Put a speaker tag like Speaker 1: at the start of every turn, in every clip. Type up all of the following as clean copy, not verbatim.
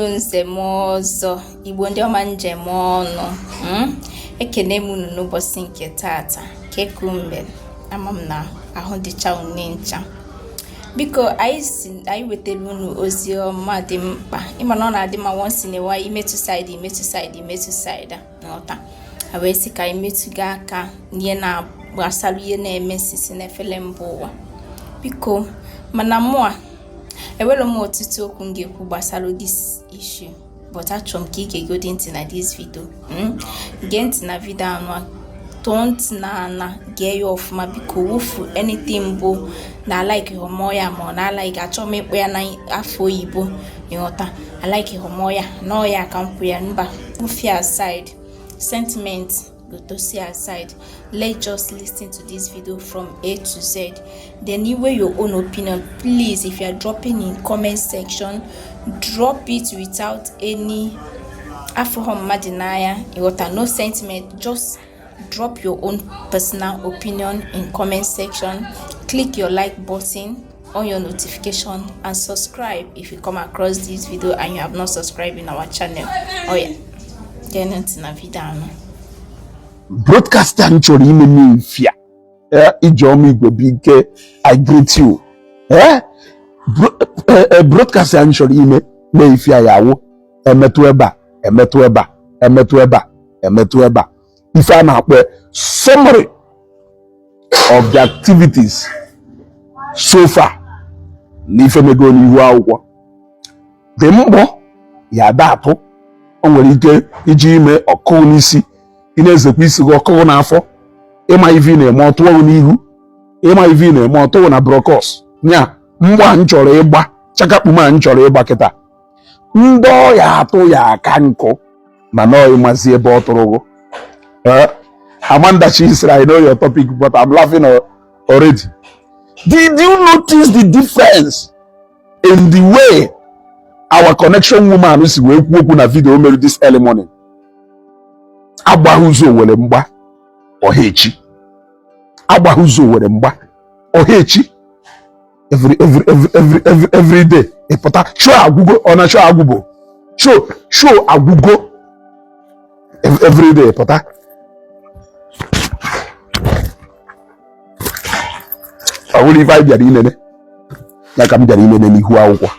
Speaker 1: nzemozo Igbo ndị ọma njem ọnụ ekene m unu n'ụbọchị nke tata kekumbe ama m na ahụ dịcha unu ncha biko anyị wetara unu ozi ọma dị mkpa ịma na ọ na-adị ma once in a while imetụ side n'ọta wee sị ka anyị metụga aka n'ihe na-gbasara ihe na-eme sisi n'efere mba ụwa biko mana mụa ewere m ọtụtụ okwu m ga-ekwu gbasara this issue but achọrọ m ka ị ga-egodi ntị na this video gee ntị na video anụ tụọ ntị na gee ya ọfụma biko wufu anything bụ na like homoya ma ọ na like achọ m ịkpọ ya na afọ oyibo ịghọta like homoya na ọya ka m kwụ ya mba wufi aside sentiment go to see aside. Let's just listen to this video from A to Z. Then you weigh your own opinion. Please, if you are dropping in comment section, drop it without any madinaya. You got no sentiment. Just drop your own personal opinion in comment section. Click your like button on your notification and subscribe if you come across this video and you have not subscribed in our channel. Oh yeah, then into the video.
Speaker 2: Broadcaster nchọrọ ime n'ifia Ijeọma Igwe Bike, I greet you. Broadcaster nchọrọ ime n'ifia yawo emetụ ebe a ife a na-akpọ summary of the activities so far n'ife mego n'ihu akwụkwọ dị mkpọ ya datụ o nwere ike iji ime ọkụ n'isi inezekwa isi gị ọkụ n'afọ ịma ivi na-eme ọtụọ n'ihu ịma ivi na-eme ọtụọ na brokos nya mgba nchọrọ ịgba chakakpuma nchọrọ ịgba kịta ndị ọya atụ ya aka nkụ mana ọ ịmazi ebe ọ tụrụ Amanda Chisra, I know your topic but I'm laughing already. Did you notice the difference in the way our connection woman is working na video made this early morning? Agbahuzo were mgba ohechi. Agbahuzo were mgba ohechi. Every day. Show agugo or not show agugo. Show agugo every day. Pota. I will invite the inene. Like I'm the inene ni huwa ukwa.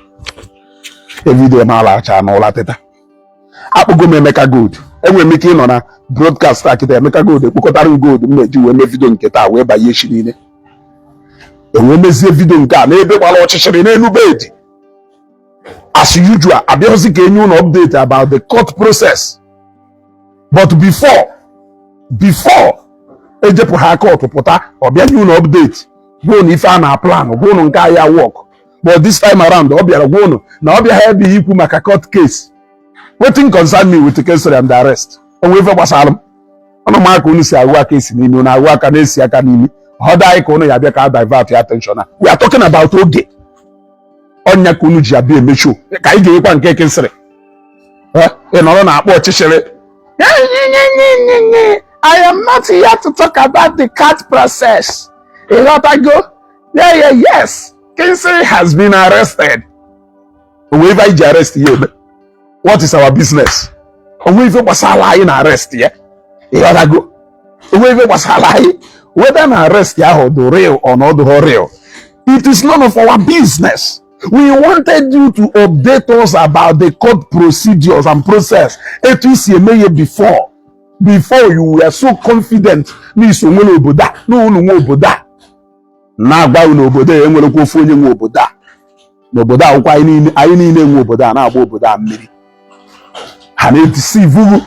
Speaker 2: Every day mala channel la teta. Apogo me make a good. Enwe making on a broadcast akita make a good. Ukotari good. Mmeji we me video nketa we ba yeshi nine. Enwe mezi video nka na ebe wala ochishiri na enu bed. As usual, abiozi ke new update about the court process. But before ejepu ha court pụta obia new update. Go if I na plan go no nka ya work. But this time around obia go no na obia ha be ikwu maka court case. Wetin concern me with the case and the arrest. Onwe gbasalum. Ono ma ka unu si awu aka esi n'imi na awu aka na esi aka n'imi. Hoda iko unu ya bia ka divert your attention na. We are talking about oge. Onya ka unu ji abia emecho. Ka ị ga-ekwa nke kesịrị. Ị nọrọ na akpọ ọchịchịrị. I am not here to talk about the court process. A lot ago, yes. Kinsey has been arrested. Whoever is arrested, what is our business? Whoever was lying arrest here, a lot ago. Whoever was lying, whether an arrest or the real or not the real, it is none of our business. We wanted you to update us about the court procedures and process. It is before you were so confident. Na agba n'obodo enwere kwa ofu onye nwe obodo a n'obodo akwụkwọ anyị niile nwe obodo a na-agba obodo a mmiri ha na-deceive.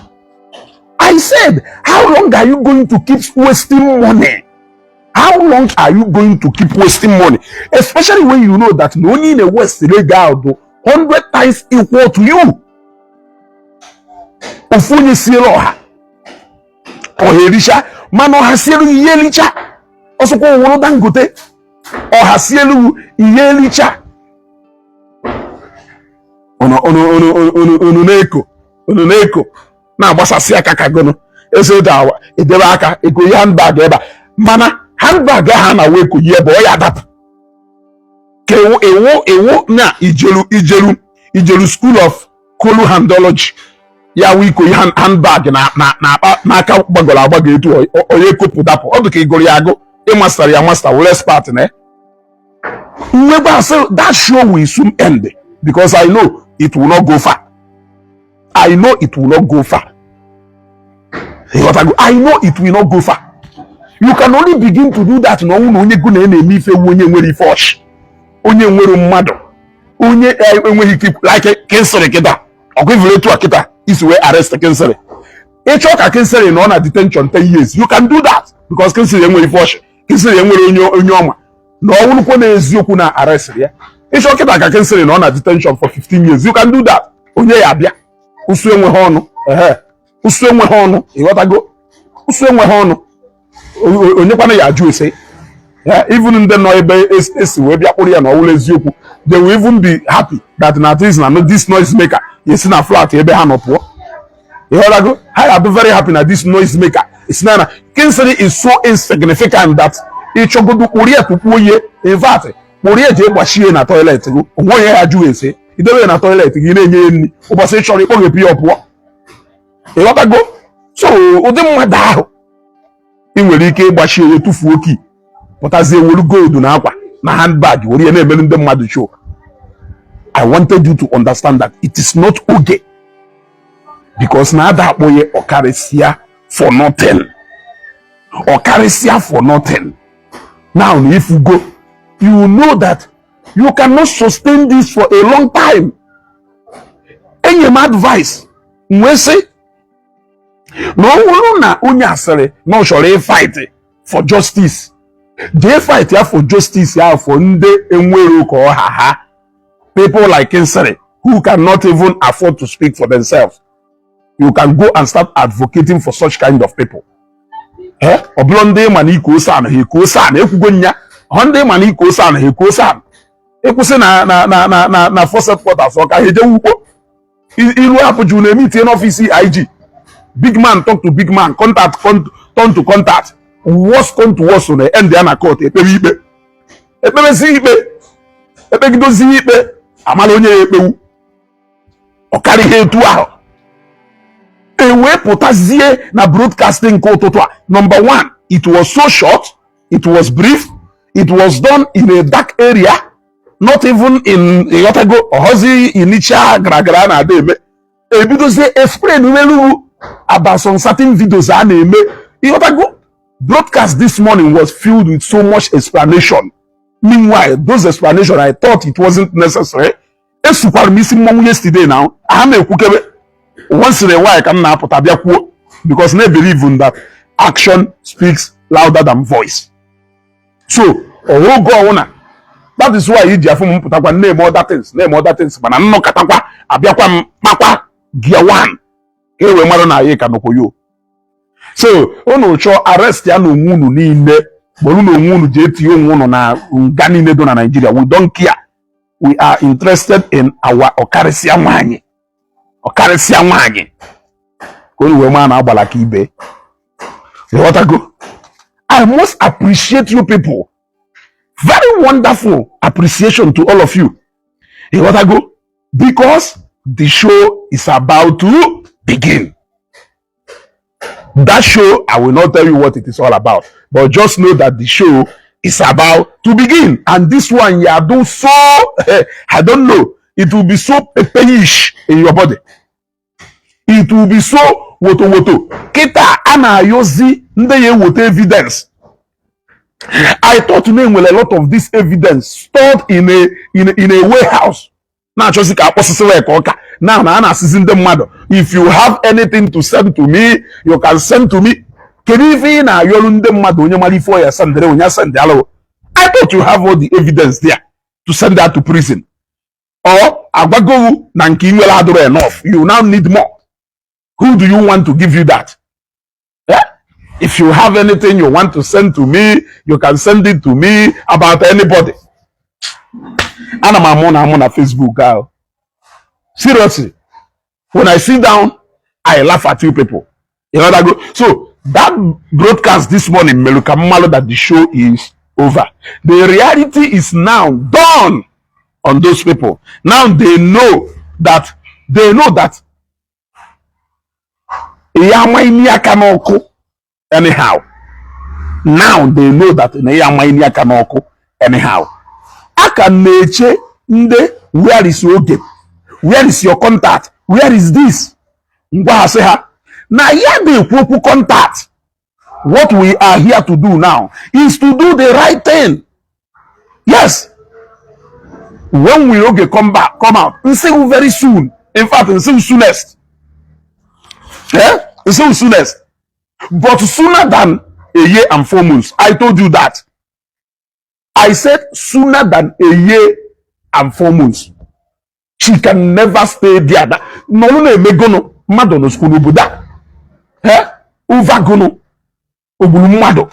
Speaker 2: I said, how long are you going to keep wasting money? How long are you going to keep wasting money? Especially when you know that no in a West legal 100 times equal to you. Ofu onye sielo ha oherisha mano ha sielu yelicha osoko woro Dangote o hasielu iyelicha ono neko na agbasasi aka kagono ese dawa edebe aka ego handbag eba mana handbag ha na we ko ye bo ya dap ke ewo na ijelu school of kolu handology ya wiko handbag na aka gbagoro agbago etu onye kopu dapụ ọ dị ka igoro ya agụ ịmaster ya master were expert na that show will soon end because I know it will not go far. I know it will not go far. I know it will not go far. You can only begin to do that na ọnwụ na onye gụ na-eme ife wu onye nwere ife ọchị, onye nwere mmadụ, onye enweghị ike like Kinsiri kịta ọkwa ivere etu a kịta isi wee arrest Kinsiri. Ịchọ ka Kinsiri nọ na detention 10 years, you can do that because Kinsiri enwere ife ọchị, Kinsiri enwere onye ọma na ọnwụrụkwa na eziokwu na arrest ya. Ịchọ kịta ka Kinsiri nọ na detention for 15 years, you can do that. Onye ya abịa usu enweghị ọnụ, usu enweghị ọnụ, ịghọtago, usu enweghị ọnụ, onye kwana ya ajụ ese. Even ndị nọ ebe esi wee bịa kpụrụ ya na ọwụla eziokwu, they will even be happy that na this na this noise maker esi na flat ebe ha nọ pụọ. Ịghọtago, ha ya be very happy na this noise maker esi na Kinsiri is so insignificant that ịchọgodo kpụrụ ya tupu oye, in fact kpụrụ ya ji gbachie na toilet gị, onwe onye ya ajụ ese, idebe ya na toilet gị na-enye ya nri ụbọchị ị chọrọ ịkpọghepụ ya pụọ. Ịghọtago, so ụdị mmadụ ahụ ị nwere ike ịgbachi onye tufuo ki pụtazie welu gold na akwa na handbag were ya na-emere ndị mmadụ show. I wanted you to understand that it is not okay because na ada akpọ ya ọkarịsịa for nothing. Ọkarịsịa for nothing. Now if you go, you know that you cannot sustain this for a long time. Enye m advice nwee sị na ọ bụrụ na onye asịrị na ọ chọrọ fight for justice, jee fight ya for justice ya for ndị enwere ka ọha ha, people like Kinsiri who cannot even afford to speak for themselves. You can go and start advocating for such kind of people. Ọ bụrụ ndị ma na iko san ha iko san ekwugo nya, ọ ndị ma na iko san ha iko san ekwusị na force headquarters ọ ka ha eje wukpo ilu apụju na emi tie n'ọfịs IG. Big man talk to big man, contact turn to contact, worse come to worse na end ya na court ekpebe ikpe, ekpebezi ikpe, ekpegidozi ikpe amala onye ya ekpewu ọ karịghị etu ahụ. Ewepụtazie na broadcasting nke ụtụtụ a. Number one, it was so short, it was brief, it was done in a dark area, not even in Yotago ohozi inicha gara na ademe. Ebidozie explain welu about some certain videos a na-eme. Yotago broadcast this morning was filled with so much explanation. Meanwhile, those explanations I thought it wasn't necessary. Esukwara m isi mmọnwụ yesterday now. Aha na-ekwukebe once in a while ka m na-apụta bịa kwuo because they believe in that action speaks louder than voice. So ogo ọwụna, that is why iji afụ m pụtakwa name other things mana nnọkatakwa abịakwa m kpakwa gear 1 ka e wee mara na anyị ka nọkwa yo. So unu chọọ arrest ya na onwe unu niile, gbolu na onwe unu jee tinye onwe unu na nga niile do na Nigeria. We don't care. We are interested in our ọkarịsịa nwaanyị. Ọkarịsịa nwaanyị ka onye wee maa na agbala ka ibe. Go. I must appreciate you people. Very wonderful appreciation to all of you. Go. Because the show is about to begin. That show, I will not tell you what it is all about, but just know that the show is about to begin. And this one, yeah, do so, I don't know, it will be so peperish in your body. It will be so woto. Kita ana yozi nde ye woto evidence. I thought to name with a lot of this evidence stored in a warehouse. Now just now na season them mother. If you have anything to send to me, you can send to me. I thought you have all the evidence there to send that to prison. Or enough. You now need more. Who do you want to give you that? Yeah? If you have anything you want to send to me, you can send it to me about anybody. And I'm on Facebook, girl. Seriously. When I sit down, I laugh at you people. You know that go? So that broadcast this morning, Melukamalo, that the show is over. The reality is now done on those people. Now they know that They know that anyhow. Now they know that anyhow. Aka na-eche ndị where is oge? Where is your contact? Where is this? Ngwa ha sị ha na ya na-ekwu okwu contact. What we are here to do now is to do the right thing. Yes. When we okay come out, until very soon. In fact, until soonest. Yeah? Until soonest. But sooner than a year and 4 months. I told you that. I said sooner than a year and 4 months. She can never stay there. No, megono madono skulu buda. Eh? Uva gono. Ogulu mado.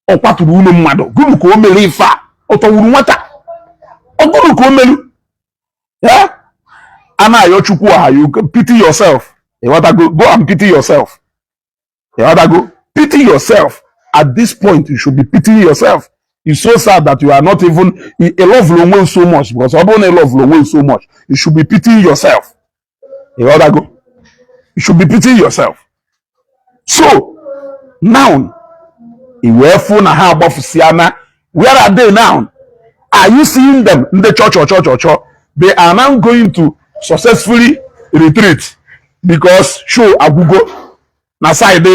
Speaker 2: Okwaturu uno mado. Gulu ko omele ifa. Otowuru nwata. Ogulu ko omelu. Yeah? Ana yochukwu aha, you pity yourself. You want to go and pity yourself. You want to go pity yourself. At this point, you should be pitying yourself. It's so sad that you are not even a love long so much, because I don't love long so much. You should be pitying yourself. You want to go? You should be pitying yourself. So now, where are they now? Are you seeing them in the church? They are now going to successfully retreat because show Agugo na side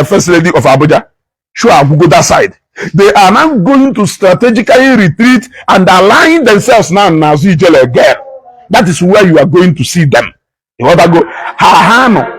Speaker 2: first lady of Abuja. Show Agugo that side. They are now going to strategically retreat and align themselves now Nazi jail again. That is where you are going to see them. You want to go? No.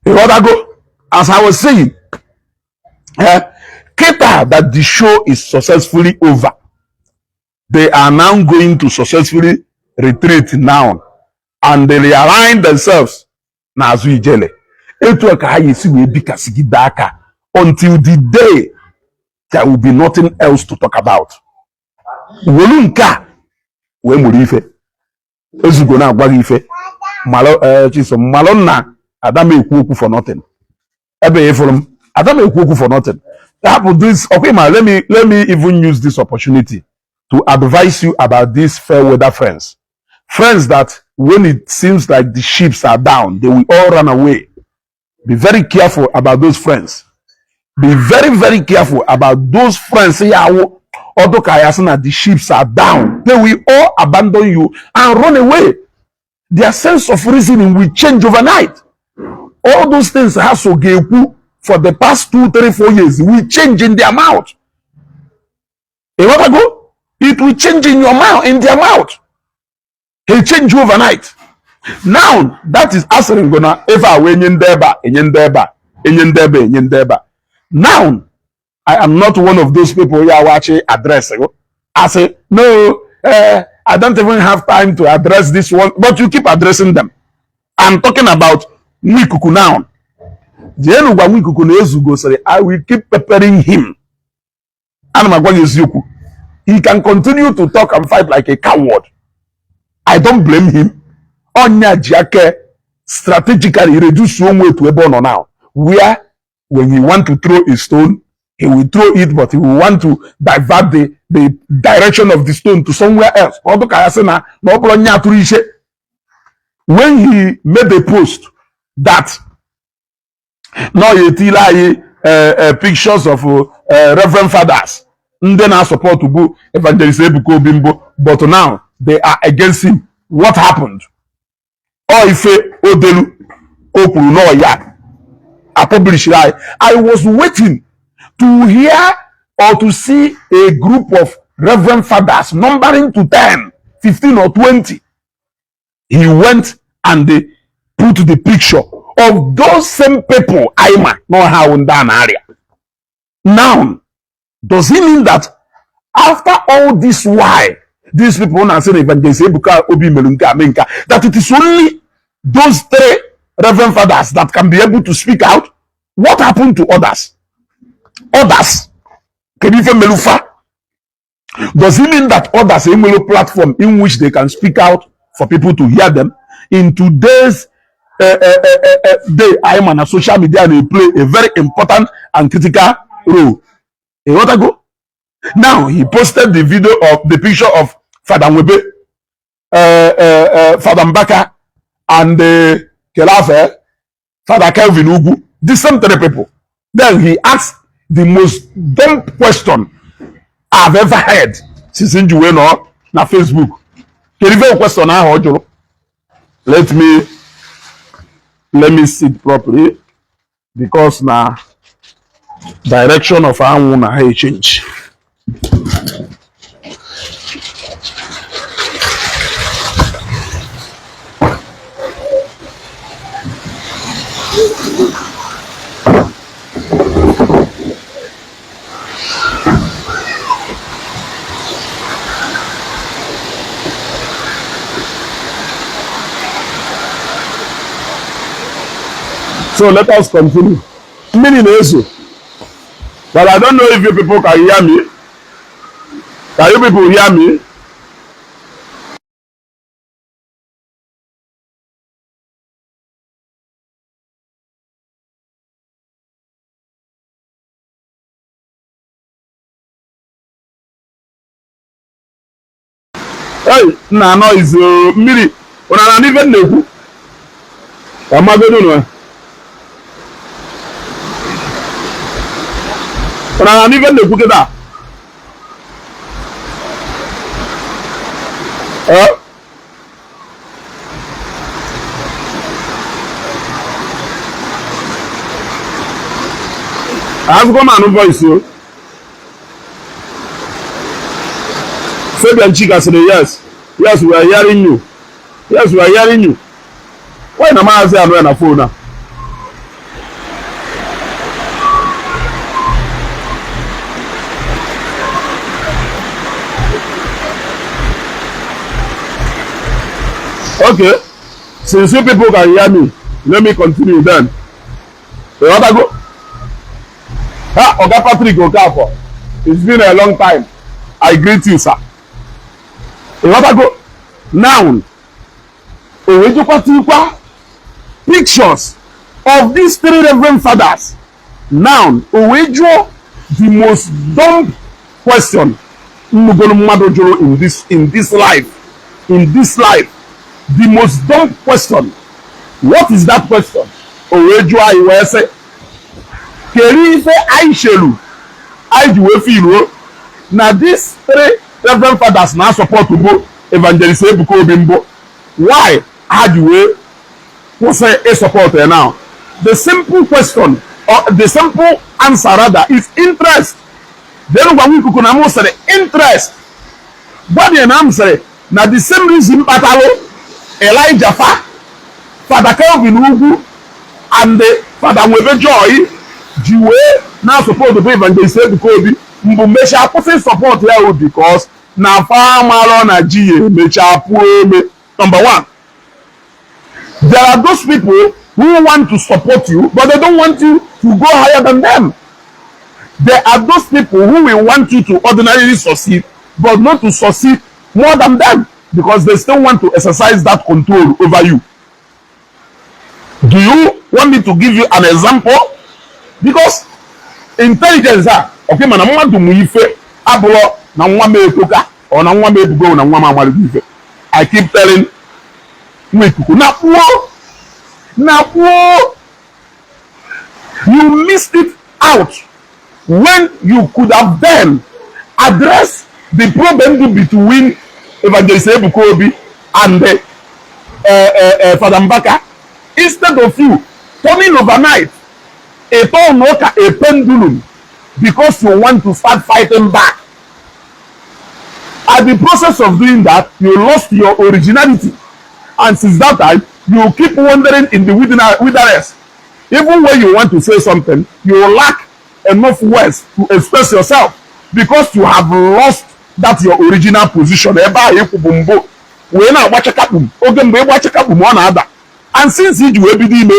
Speaker 2: You want to go? As I was saying, cater that the show is successfully over. They are now going to successfully retreat now, and they realign themselves. Until the day there will be nothing else to talk about. Malona Adam ekwu for nothing. Adam ekwu for nothing. This okay, man. Let me even use this opportunity to advise you about these fair weather friends. Friends that when it seems like the ships are down, they will all run away. Be very careful about those friends. Be very, very careful about those friends. Although the ships are down, they will all abandon you and run away. Their sense of reasoning will change overnight. All those things has to get for the past 2, 3, 4 years will change in their mouth. You want to go? It will change in your mouth, in their mouth. It change overnight. Now that is answering gonna ever when now I am not one of those people who are watching addressing. I say no. I don't even have time to address this one, but you keep addressing them. I'm talking about Mwikuku now. I will keep preparing him. He can continue to talk and fight like a coward. I don't blame him. Onya Jake strategically reduce one way to a bono now. Where when he want to throw a stone, he will throw it, but he will want to divert the direction of the stone to somewhere else. When he made a post that now pictures of Reverend Fathers, they now support to go Evangelist Ebuko Bimbo, but now they are against him. What happened? Oife Odelu Okuru no ya. I published it. I was waiting to hear or to see a group of Reverend Fathers numbering to 10, 15 or 20. He went and they put the picture of those same people, Aima, no how in that area. Now, does it mean that After all this, why these people now saying Evangelist Ebuka Obi Melunka Menka, that it is only those three Reverend Fathers that can be able to speak out? What happened to others? Others? Kenife Melufa? Does it mean that others have a platform in which they can speak out for people to hear them? In today's day, I am on a social media and they play a very important and critical role. A what ago? Now he posted the video of the picture of Father Nwebe, Father Mbaka, and Kelafe, Father Kelvin Ugu. The same three people. Then he asked the most dumb question I've ever heard since in Juweno na Facebook. Can you question now? Let me sit properly because now direction of our own change. So let us continue. Meaning also, but I don't know if you people can hear me. Can you people hear me? Hey, na noise mmiri. Una na even neku. Amagodo no. Una na even neku keda. I've got my voice here. Fabian Chica said, yes. Yes, we are hearing you. Yes, we are hearing you. Why am I saying I'm on a phone now? Okay. Since you people can hear me, let me continue then. You want to go? Ah, Oga Patrick Okafor. It's been a long time. I greet you, sir. You want to go? Now, pictures of these three Reverend Fathers. Now, the most dumb question in this life. In this life. The most dumb question. What is that question? Owejo Iwese. Keri ife Aishelu. Aijuwe Filo. Now these three Reverend Fathers now support to go Evangelist Ebuka Obi. Why Aijuwe was a supporter now? The simple question or the simple answer rather is interest. Then when we could say interest. But the answer now the same reason Patalo. Elijah Father Kelvin Ugu and Father Nwebe Joy Jiwe now supposed to be Evangelist Ebuka Obi Mbumesha person support here because na farmer na GA mecha puome. Number one, there are those people who want to support you but they don't want you to go higher than them. There are those people who will want you to ordinarily succeed but not to succeed more than them, because they still want to exercise that control over you. Do you want me to give you an example? Because intelligence, okay, man, I want to move abro na nwa me toka or na nwa me go na nwa ma malife. I keep telling me na you missed it out when you could have then addressed the problem between Evangelist Ebuka Obi and Father Mbaka, instead of you turning overnight a pendulum because you want to start fighting back. At the process of doing that, you lost your originality, and since that time you keep wandering in the wilderness. Even when you want to say something, you lack enough words to express yourself. because you have lost that your original position. Ebe a ịkwụbụ mbụ wee na-agbachakapụ oge mgbe ịgbachakapụ ọ na-ada. And since iji wee bido ime,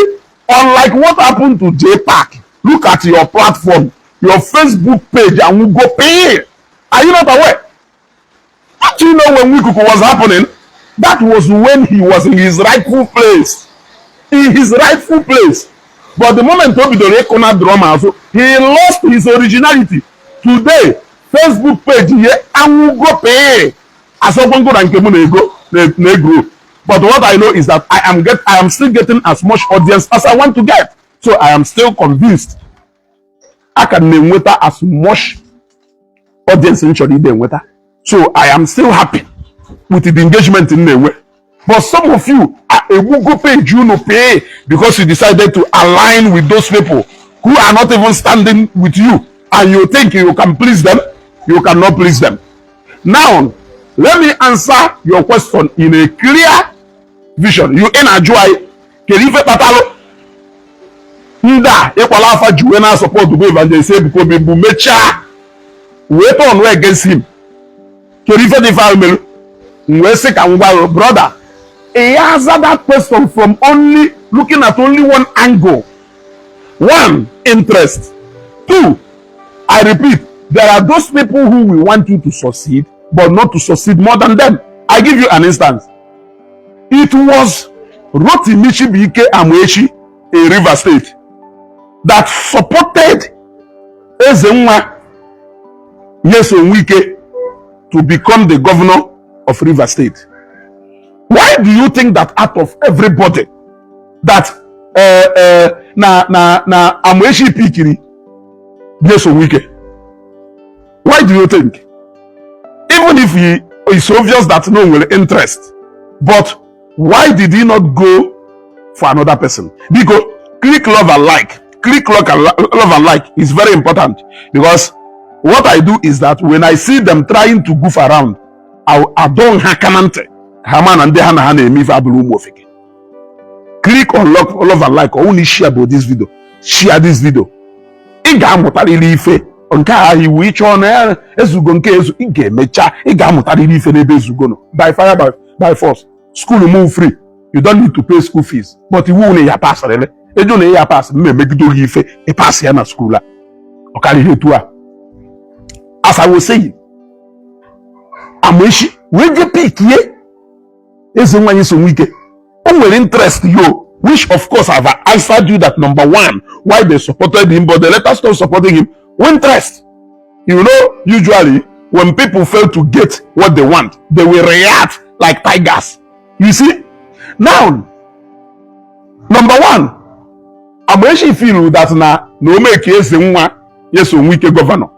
Speaker 2: unlike what happened to J Park, look at your platform, your Facebook page, and we go pay. Are you not aware? Don't you know when Wikuku was happening? That was when he was in his rightful place. In his rightful place. But the moment Obidore corner drama, so he lost his originality. Today, Facebook page here, and we go pay. As open go and go. But what I know is that I am still getting as much audience as I want to get. So I am still convinced I can name as much audience in Chori. So I am still happy with the engagement in the way. But some of you are a Google page you no pay because you decided to align with those people who are not even standing with you, and you think you can please them. You cannot please them. Now, let me answer your question in a clear vision. You in a joy, kerife patalo. Nda ekwala afa juwe na support to go evangelist because be mecha wait on way against him. Kerife the family. Mwese kangwa brother. He answered that question from only looking at only one angle. One, interest. Two, I repeat, there are those people who will want you to succeed, but not to succeed more than them. I give you an instance. It was Rotimichi Bike Amwechi in River State that supported Ezenwa Nyesom Wike to become the governor of River State. Why do you think that out of everybody that na Amwechi Pikiri Nyesom Wike? Why do you think? Even if it's obvious that no will interest, but why did he not go for another person? Because click love and like is very important, because what I do is that when I see them trying to goof around, I don't hakanante haman and hana emi fabulu mofike. Click on love and like, or only share about this video. Share this video. Iga mutali ife onka ahi which on ezugo nke ezu ige mecha iga mutali ife n'ebe ezugo no by fire by force. School move free. You don't need to pay school fees. But you won't ya pass really. You don't ya pass. Me make do ife e pass ya na school la. Okali hetua. As I was saying, Ameshi we get pick ye. Ezenwa Nyesom Wike. Only interest you, which of course I've answered you that number one, why they supported him, but they let us stop supporting him. Interest. You know, usually when people fail to get what they want, they will react like tigers. You see? Now, number one, Amechi feel that na no make Ezenwa Nyesom Wike governor.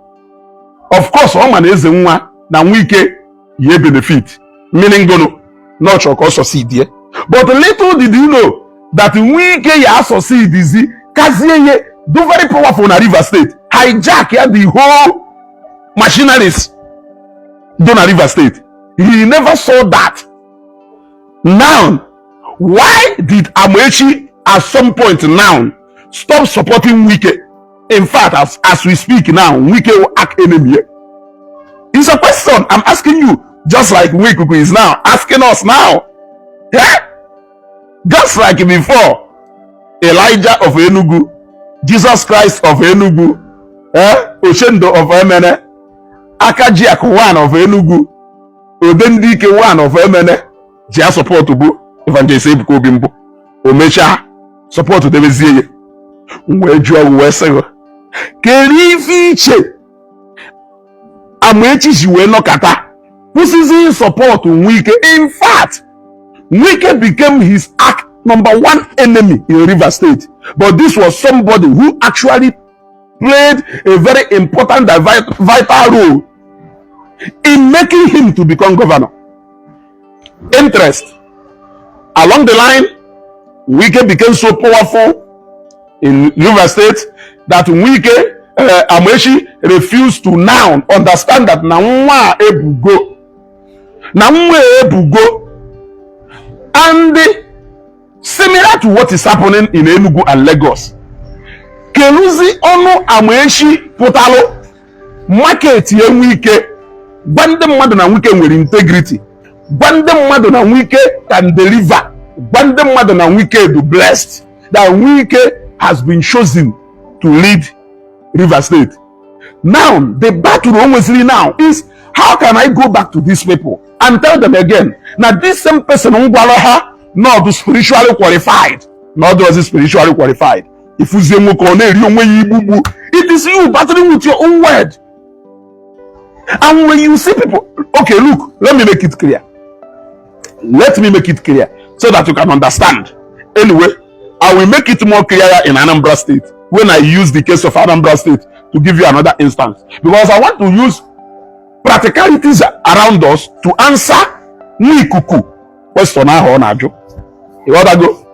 Speaker 2: Of course, Oman Ezenwa na Wike ye benefit. Meaning gono, not your cause succeed here. But little did you know that Wike ya succeed is Kaziye do very powerful in River State. Hijack the whole machineries done River State. He never saw that. Now, why did Amechi at some point now stop supporting Wike? In fact, as we speak now, Wike will act enemy. It's a question I'm asking you, just like Wike is now asking us now. Yeah? Just like before, Elijah of Enugu, Jesus Christ of Enugu, Oshendo of Emene, Akajiak one of Enugu, Odendike one of Emene, Jia support to bu evangelist Ebuko Bimbo, Omecha support to Devezie, Uwejua Uwesego, Kerifiche, Amechi Jiweno Kata, Pussy support to Wike. In fact, Wike became his number one enemy in River State. But this was somebody who actually played a very important vital role in making him to become governor. Interest. Along the line, Wike became so powerful in River State that Wike, Amechi refused to now understand that Namwa Ebugo. And similar to what is happening in Enugu and Lagos, Keluzi Ono Amechi Potalo market enwe ike gwa ndị mmadụ na Wike nwere integrity, gwa ndị mmadụ na Wike can deliver, gwa ndị mmadụ na Wike do blessed, that Wike has been chosen to lead Rivers State. Now the battle now is, how can I go back to these people and tell them again now this same person not spiritually qualified, not does spiritually qualified. If you say it is you battling with your own word. And when you see people, okay, look, let me make it clear. Let me make it clear so that you can understand. Anyway, I will make it more clearer in Anambra State when I use the case of Anambra State to give you another instance, because I want to use practicalities around us to answer Nikuku question on Ajo. You want to go?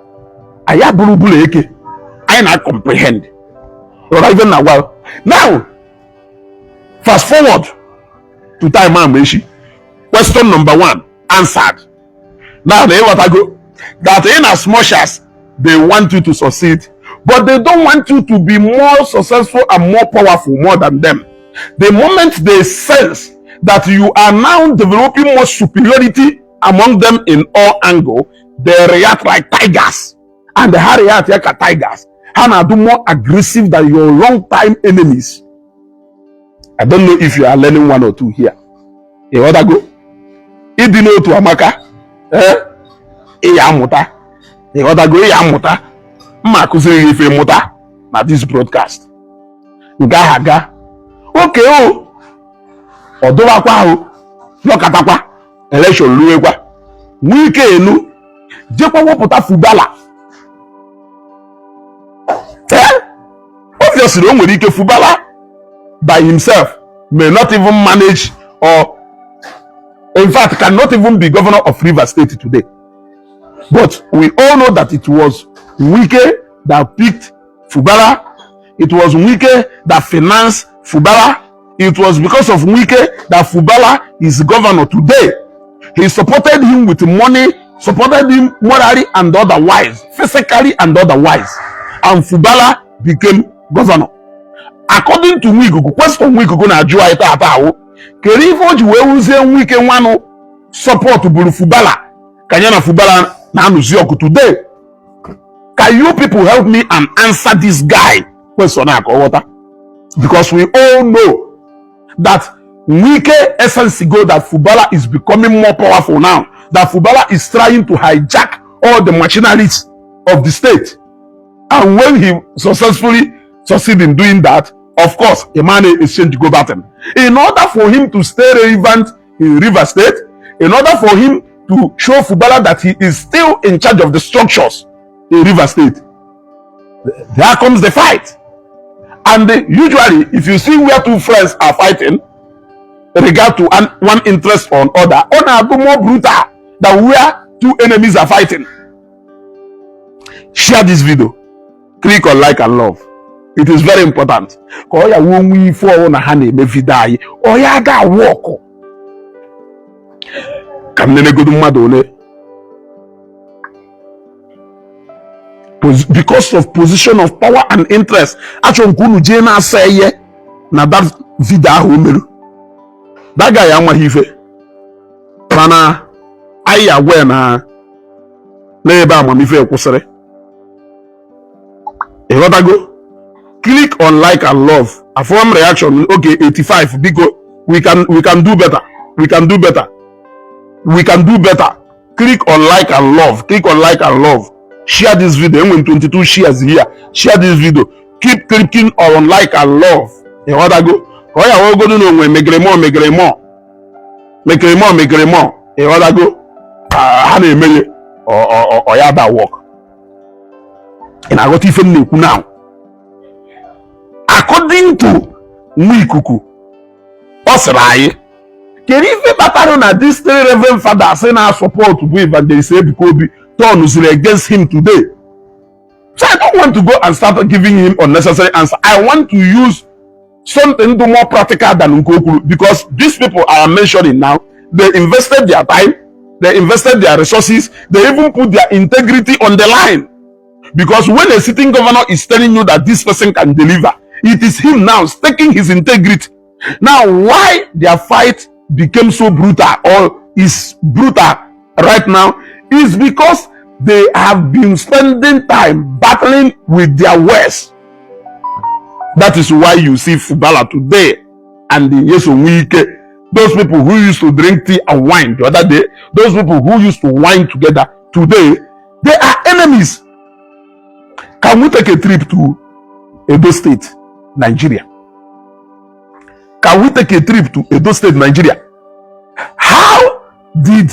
Speaker 2: I have eke. I not comprehend. Or even now. Now, fast forward to time Meshi. Question number 1 answered. Now they want to go that in as much as they want you to succeed, but they don't want you to be more successful and more powerful more than them. The moment they sense that you are now developing more superiority among them in all angles, they react like tigers. And they react like tigers. And are more aggressive than your long-time enemies. I don't know if you are learning one or two here. You want to go? Idino to Amaka. Yamuta. You want to go? Yamuta. Makuzi ife muta na this broadcast. Ngahaga. Okay o. Odowa kwa o. Lokatakwa. Election luwe kwa. Wike enu. Jekwa woputa fubala. Obviously, Onwerike Fubala by himself may not even manage, or in fact cannot even be governor of Rivers State today. But we all know that it was Wike that picked Fubala. It was Wike that financed Fubala. It was because of Wike that Fubala is governor today. He supported him with money, supported him morally and otherwise, physically and otherwise. And Fubala became governor. According to Wikuku, question Wikuku na ajua ita atawo. Kerifo ji we uze Wike nwanu support buru Fubala. Kanya na Fubala na anuzioko today. Can you people help me and answer this guy? Question na water. Because we all know that Wike essence go that Fubala is becoming more powerful now. That Fubala is trying to hijack all the machineries of the state. And when he successfully succeed in doing that, of course, a man exchange go button. In order for him to stay relevant in Rivers State, in order for him to show Fubala that he is still in charge of the structures in Rivers State, there comes the fight. And usually, if you see where two friends are fighting, in regard to one interest on other, honor go more brutal than where two enemies are fighting. Share this video. Click on like and love. It is very important. Oya won't for na hane me vidai. Oya ga walk. Kamnene godu madone. Because of position of power and interest. Actually, kunu jena say na that vida homeru. That guy amahife. Mana aya we na eba amamife kusere. Go click on like and love. A form reaction. Okay, 85. Because we can do better. We can do better. We can do better. Click on like and love. Click on like and love. Share this video. When 22 shares here. Share this video. Keep clicking on like and love. Go. Oh yeah, we're going to know when make more. Go. How do you make it? Or yeah, that work. And I got even now. According to Wikuku, Osrai, can even battle na this three reverend father say na support to give and they say because turns against him today. So I don't want to go and start giving him unnecessary answer. I want to use something to more practical than Nkokuru, because these people I am mentioning now, they invested their time, they invested their resources, they even put their integrity on the line. Because when a sitting governor is telling you that this person can deliver, it is him now staking his integrity Now, why their fight became so brutal or is brutal right now is because they have been spending time battling with their West. That is why you see Fubala today and the Yesonwike, those people who used to drink tea and wine the other day, those people who used to wine together today, they are enemies. Can we take a trip to Edo State, Nigeria? Can we take a trip to Edo State, Nigeria? How did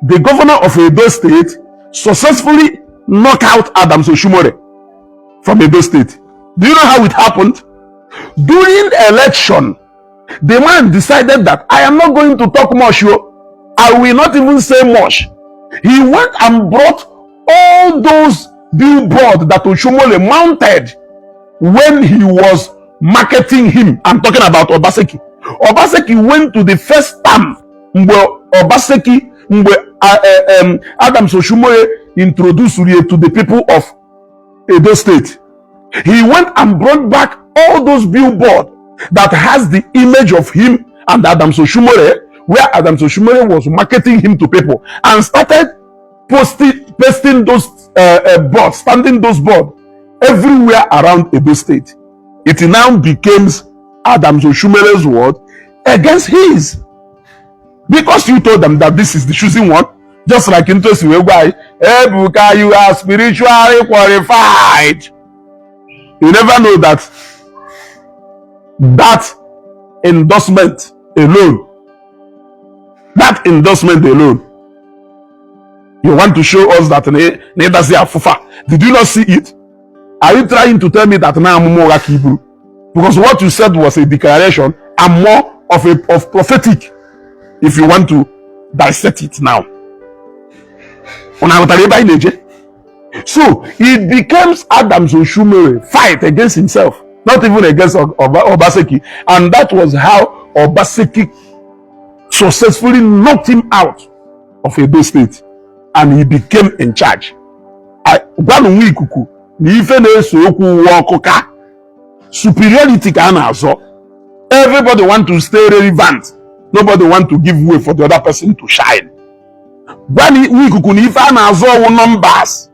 Speaker 2: the governor of Edo State successfully knock out Adams Oshomole from Edo State? Do you know how it happened? During the election, the man decided that I am not going to talk much. I will not even say much. He went and brought all those billboards that Oshomole mounted when he was marketing him. I'm talking about Obaseki. Obaseki went to the first term where Obaseki, Adams Oshomole introduced to the people of Edo State. He went and brought back all those billboards that has the image of him and Adams Oshomole, where Adams Oshomole was marketing him to people, and started pasting those boards, standing those boards everywhere around Edo State. It now becomes Adams Oshomole's word against his, because you told them that this is the choosing one. Just like in Tosi, why Ebuka, you are spiritually qualified. You never know that endorsement alone, you want to show us that did you not see it? Are you trying to tell me that now I'm more like Hebrew? Because what you said was a declaration and more of prophetic, if you want to dissect it now. So it becomes Adams Oshomole fight against himself, not even against Obaseki, and that was how Obaseki successfully knocked him out of Edo State, and he became in charge. Superiority can also. Everybody want to stay relevant. Nobody want to give way for the other person to shine. Numbers.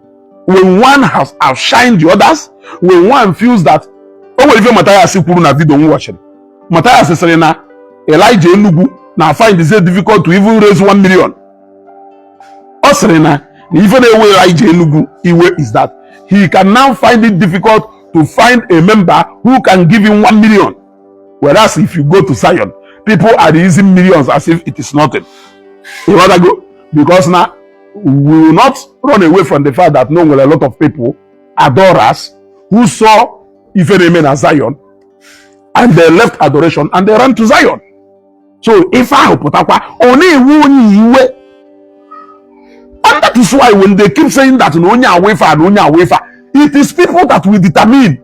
Speaker 2: When one has outshined the others, when one feels that, even Matthias na video watching. Matthias said na Elijah Enugu now find it difficult to even raise 1 million. Osrena, even the way Elijah Enugu is that he can now find it difficult to find a member who can give him 1 million. Whereas if you go to Zion, people are using millions as if it is nothing. You want to go? Because now we will not run away from the fact that a lot of people adore us who saw Ifeanyi as Zion and they left adoration and they ran to Zion. So if I put up only one, and that is why when they keep saying that it is people that will determine.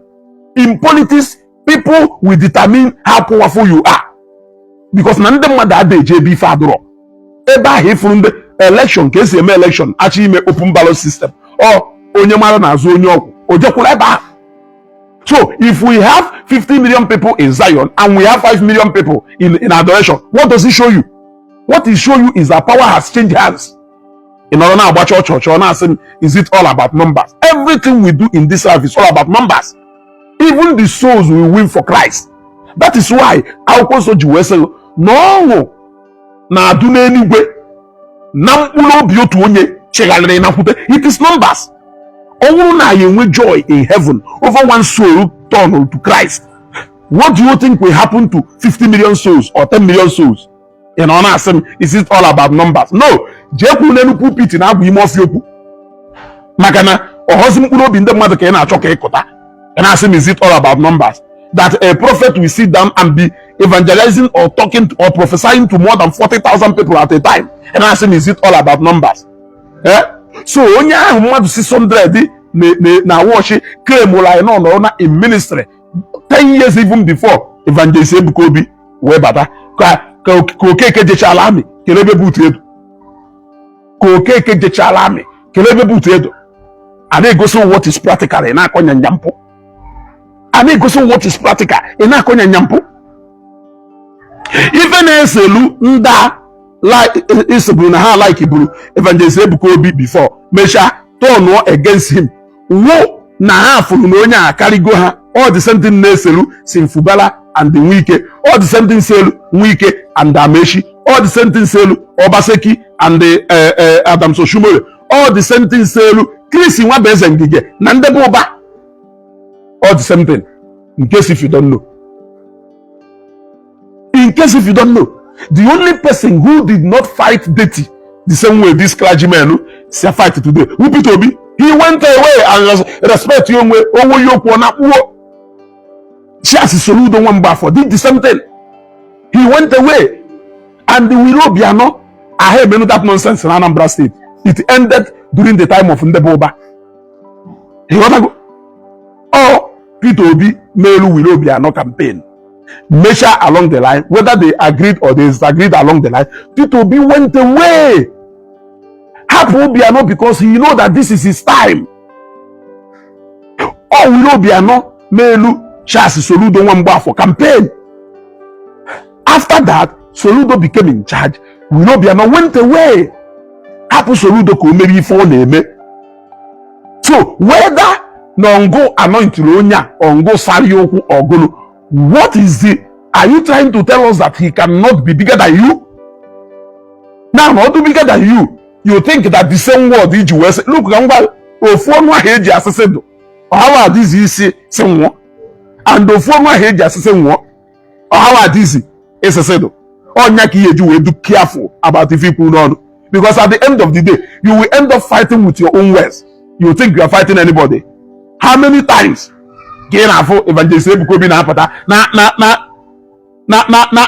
Speaker 2: In politics, people will determine how powerful you are. Because none of them are JB Fadro. Eba from the election, case election, actually make open ballot system. Or onyemara na zonyo ojokuleba. So if we have 50 million people in Zion and we have 5 million people in adoration, what does it show you? What it show you is that power has changed hands. In order now about church, is it all about numbers? Everything we do in this life is all about numbers. Even the souls we win for Christ. That is why I also say, no, na do anyway. It is numbers. Only now you will joy in heaven over one soul turned to Christ. What do you think will happen to 50 million souls or 10 million souls? In honor, is it all about numbers? No. Jeku nenu pulpit na abu imo fiopu. Makana ohozim uno binde mother kena choke ekota. And I say, is it all about numbers? That a prophet will sit down and be evangelizing or talking or prophesying to more than 40,000 people at a time. And I say, is it all about numbers? So when you have to see somebody na watch claim no in ministry 10 years even before evangelism Bukobi we bata kokeke jechalami kelebe butu edo kokeke jechalami kelebe butu edo and they go so what is practical in akonya nyampo and they go so what is practical in akonya nyampo Even eselu nda like iseburu na ha like iburu evangelist Ebuka Obi before mesha turn against him. Wo na ha furu na onye a carrygo ha all the same thing na eselu Simfubala and the Wike, all the same thing selu Wike and Amechi, all the same thing selu Obaseki and the Adam Soshumole, all the same thing selu Chris Nwabezengige na ndebe Oba, all the same thing. In case if you don't know. In case if you don't know, the only person who did not fight dirty the same way this clergyman say fight today, who Peter Obi, he went away and respect you way over your corner. Chasi Soludo Wambafo did the same thing. He went away, and the Wilobiano, I heard that nonsense in Anambra State. It ended during the time of Ndeboba. He wanna go. Oh, Peter Obi, Melu Wilobiano campaign. Measure along the line, whether they agreed or they disagreed along the line, Peter Obi went away. Happy Obiano because he know that this is his time. Oh, Wilobiano, Melu, Chasi Soludo Wamba for campaign. After that, Soludo became in charge. Wilobiano went away. Happy Soludo could maybe fall name. So whether Nongo anoint Ronya or Ngo Sarioku or Golo, what is it? Are you trying to tell us that he cannot be bigger than you? Now, not to bigger than you. You think that the same word did you say? Look, or former head just said, how are these easy? Someone and the former head just saying what? How are these? It's a said, oh, Nyaki, you will be careful about if you put on, because at the end of the day, you will end up fighting with your own words. You think you are fighting anybody? How many times? Evangelist Ebuka Obi na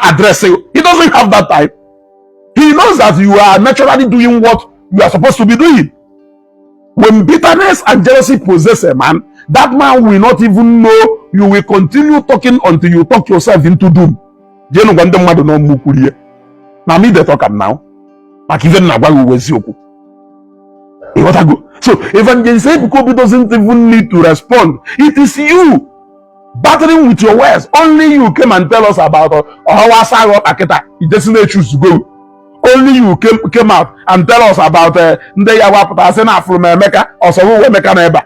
Speaker 2: address you. He doesn't have that time. He knows that you are naturally doing what you are supposed to be doing. When bitterness and jealousy possess a man, that man will not even know. You will continue talking until you talk yourself into doom. Now me they talk am now. Like even now we will see you. So Evangelist Ebuka Obi doesn't even need to respond. It is you battling with your words. Only you came and tell us about how Aketa. He doesn't choose to go. Only you came out and tell us about from Mecca or somewhere Mecca neighbor.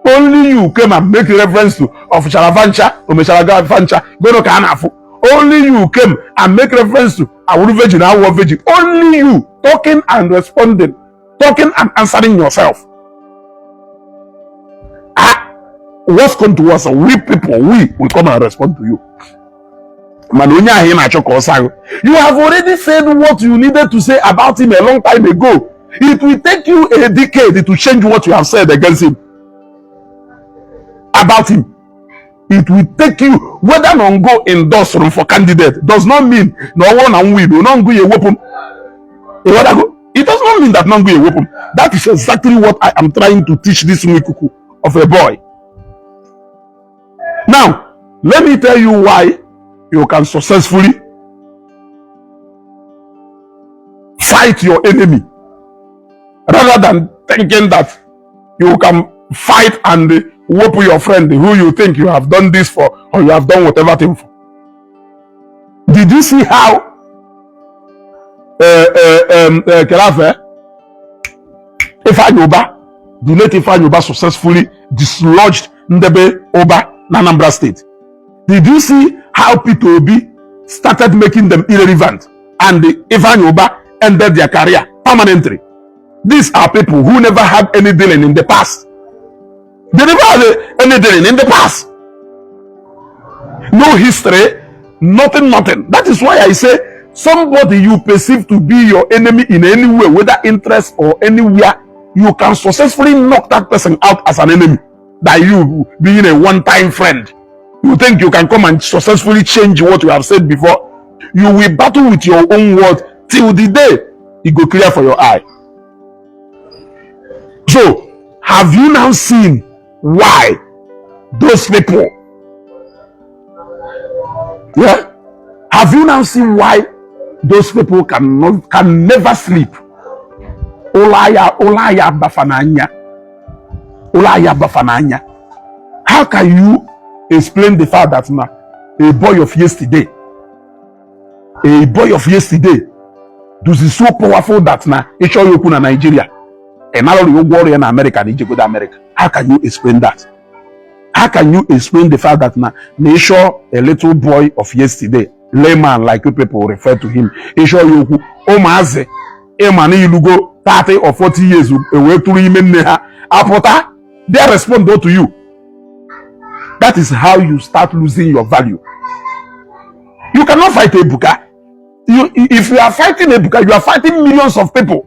Speaker 2: Only you came and make reference to official Vancha or Meshalaga Vancha. Go to Kanafu. Only you came and make reference to our virgin, our virgin. Only you talking and responding, talking and answering yourself. What's going to us? We people, we will come and respond to you. You have already said what you needed to say about him a long time ago. It will take you a decade to change what you have said against him. About him. It will take you, whether non go endorse room for candidate does not mean no one and we do not go a weapon. It does not mean that non go a weapon. That is exactly what I am trying to teach this Mwikuku of a boy. Now, let me tell you why you can successfully fight your enemy rather than thinking that you can fight and whoop your friend who you think you have done this for or you have done whatever thing for. Did you see how Ifanyoba, the late Ifanyoba successfully dislodged Ndebe Oba Anambra State? Did you see how Peter Obi started making them irrelevant and Ifanyoba ended their career permanently? These are people who never had any dealing in the past. They never had any dealing in the past. No history, nothing. That is why I say somebody you perceive to be your enemy in any way, whether interest or anywhere, you can successfully knock that person out as an enemy. That you being a one-time friend. You think you can come and successfully change what you have said before? You will battle with your own word till the day it go clear for your eye. So, have you now seen why those people? Yeah? Have you now seen why those people can never sleep? Olaya bafananya. How can you explain the fact that now a boy of yesterday, a boy of yesterday is so powerful that na ịchọ ya okwu na Nigeria ịnarọrọ ụgwọ ọrụ ya na America na ijegodo America. How can you explain that? How can you explain the fact that na ịchọ a little boy of yesterday, layman like you people refer to him, ịchọ ya okwu ụmụazị ịma na ilugo 30 or 40 years wee tụrụ ime nne ha apụta, they respond to you. That is how you start losing your value. You cannot fight Ebuka. If you are fighting Ebuka, you are fighting millions of people.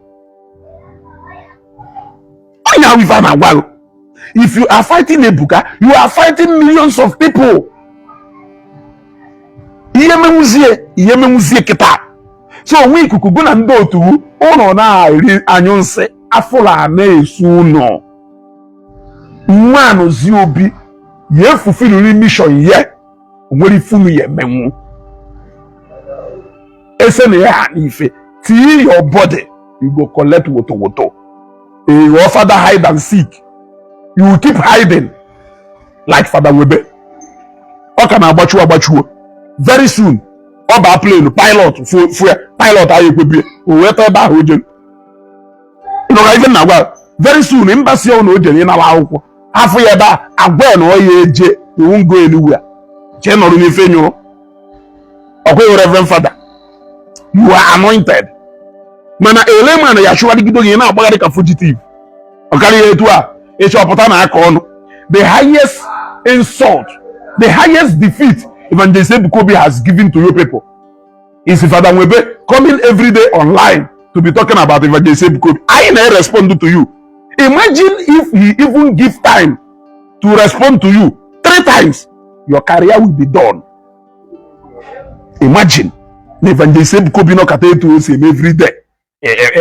Speaker 2: If you are fighting Ebuka, you are fighting millions of people. So we kukugu na ndo tu ono na anyonse afula na esu no. Mwano ziobi ye fulfill mission ye nwere funu ye menwu. Ese na ya ife till your body you go collect woto. Your father hide and seek. You will keep hiding like Father Webe. Oka na agbachuo. Very soon, oba plane pilot pilot aye kwebie. O weta ebe ahụ oje. No even na gwa. Very soon embassy o na oje ni na akwụkwọ. Afu ya ba agwa na oye eje. You won't go anywhere. Je no ni fe nyoro. Okwe Reverend Father. You are anointed. Mana eleman ya shwari gido gị na agbagharị ka fugitive. Okari etu a echopụta na aka ọnụ. The highest insult, the highest defeat Evangelist Ebukobi has given to you people is Father Webe coming every day online to be talking about Evangelist Ebukobi. I never respond to you. Imagine if he even give time to respond to you 3 times, your career will be done. Imagine Evangelist Ebukobi no kata etu o si every day.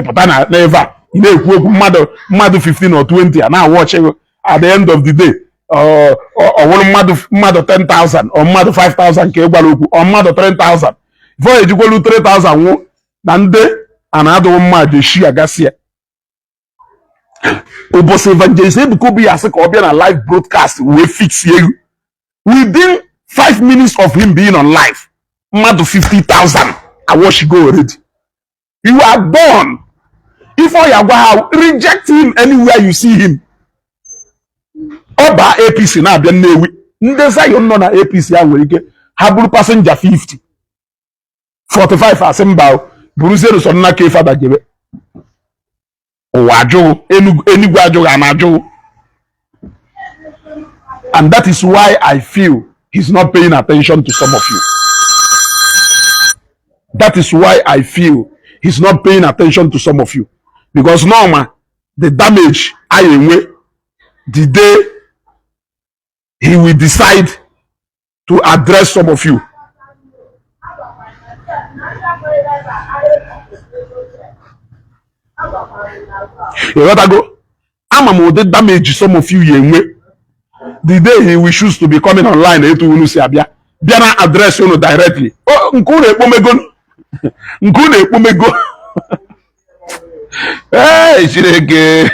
Speaker 2: Pụta na never. You know, mmadụ 15 or 20 and now watching at the end of the day or mmadụ 10,000 or mmadụ 5,000 ka ịgwara okwu or mmadụ 3,000 before ejikwelu 3,000 nwụ na ndị a na-adụghị mmadụ eshi agasị ya. Ụbọchị Evangelist Ebukobi ya sị ka ọ bịa na live broadcast wee fix you within 5 minutes of him being on live mmadụ 50,000 awash go already. You are born. If you reject him anywhere you see him. Oba APC na abia Nnewi. Ndị Zion nọ na APC ya nwere ike ha buru passenger 50. 45 asemba buru zero so na ke fada jebe. Owajo enigwe ajo ga na ajo. And that is why I feel he's not paying attention to some of you. That is why I feel he's not paying attention to some of you. Because normal, the damage I away the day he will decide to address some of you. You gotta go. I'm the damage some of you away. The day he will choose to be coming online, to Biana address you directly. Oh, nkune pomego. Hey, Shireke.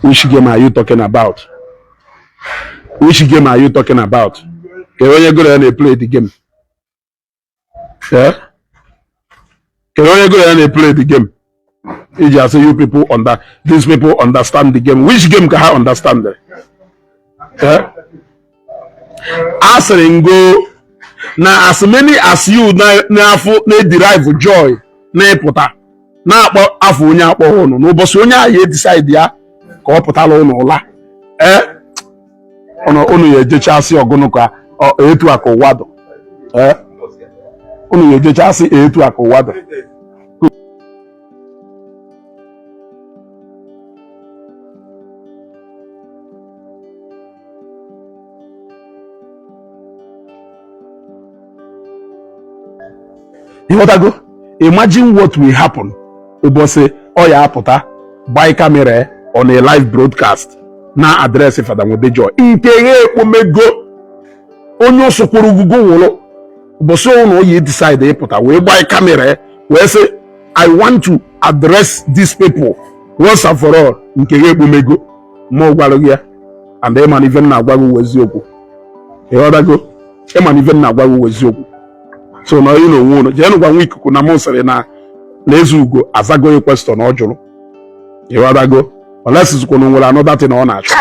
Speaker 2: Which game are you talking about? Which game are you talking about? Okay, when you go there and play the game. Yeah? Okay, when you go there and play the game. You just say these people understand the game. Which game can I understand? Yeah? Answering go now as many as you na derive joy na pụta na akpọ afọ onye akpọ ụnụ n'ụbọchị onye ahụ decide ya ka ọ pụtala ụnụ ụla unu ya ejechasị ọgụnụ ka etu aka ụwa dụ unu ya ejechasị etu aka ụwa dụ. Ịghọtago? Imagine what will happen ụbọchị ọ ya apụta by camera on a live broadcast na adreesị Fada Nwodejoy nke ya ekpomego onye osokwuru ugugo nwụrụ ụbọchị ụnụ oyi decide ịpụta wee by camera wee sị I want to address these people once and for all nke ya ekpomego ma ọ gwara gị ya and ịma na ife na-agwa gị eziokwu. Ịghọtago? Ịma na ife na-agwa gị eziokwu. So na you know one je no gwa nwa ikuku na mo sere na eze ugo azago ye question ọ jụrụ. Ịghọtago? Unless is kwunu nwere another thing ọ na-achọ.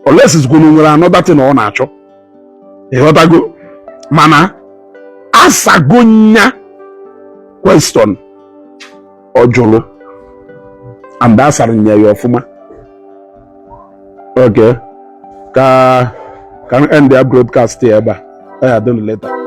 Speaker 2: Unless is kwunu nwere another thing ọ na-achọ. Ịghọtago? Mana asago nya question ọ jụrụ and asara nya ya ọfụma. Okay. Ka end their broadcast here ebe a. I don't later.